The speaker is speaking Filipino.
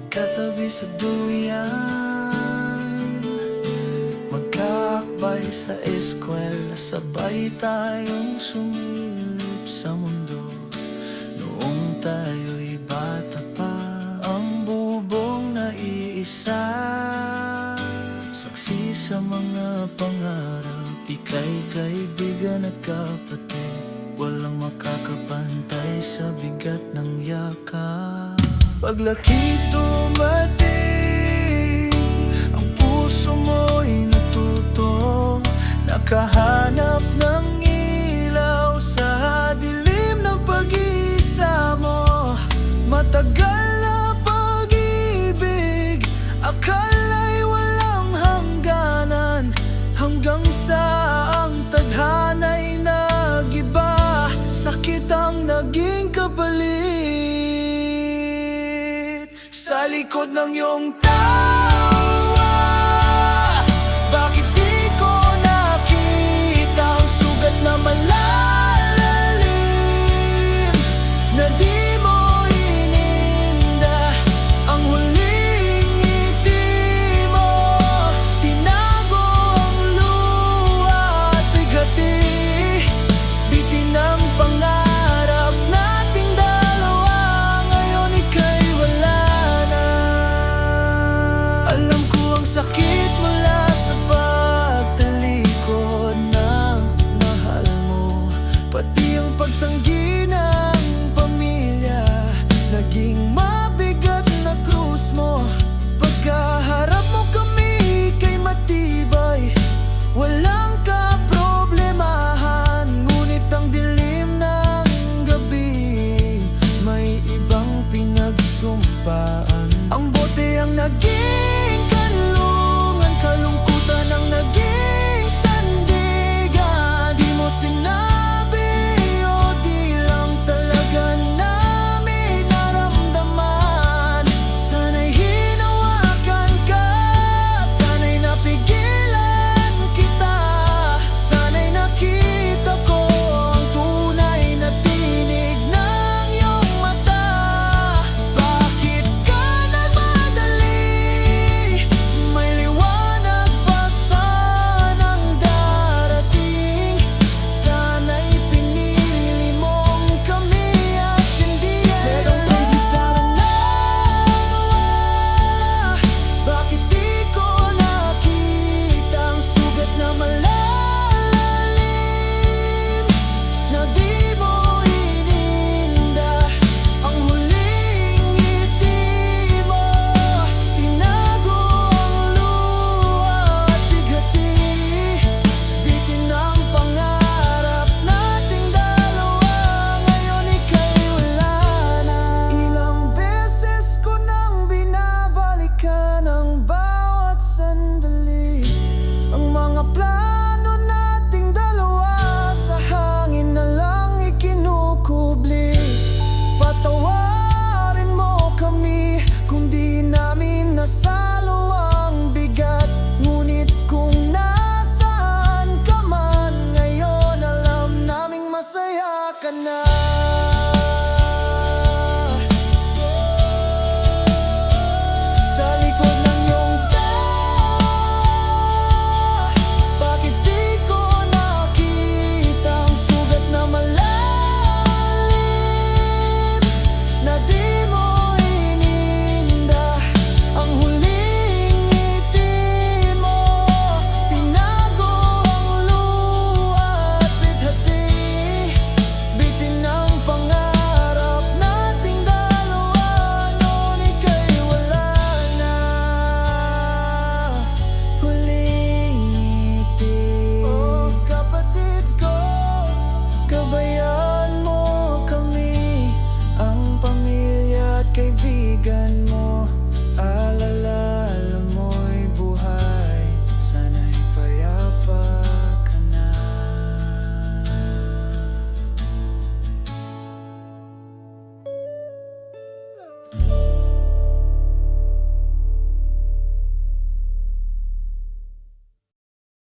magkatabi sa duyan, magkakbay sa eskwela, sabay tayong sumilip sa mundo. Noong tayo'y bata pa, ang bubong na iisa, saksi sa mga pangarap, ika'y kaibigan at kapatid. Walang makakapantay sa bigat ng yakap. Paglaki tumating, ang puso mo'y natuto, nakahanap ng ilaw sa dilim ng pag-iisa mo. Matagal na pag-ibig, akala'y walang hangganan, hanggang sa ang tadhana'y nagiba. Sakit ang naging kapalit sa likod ng iyong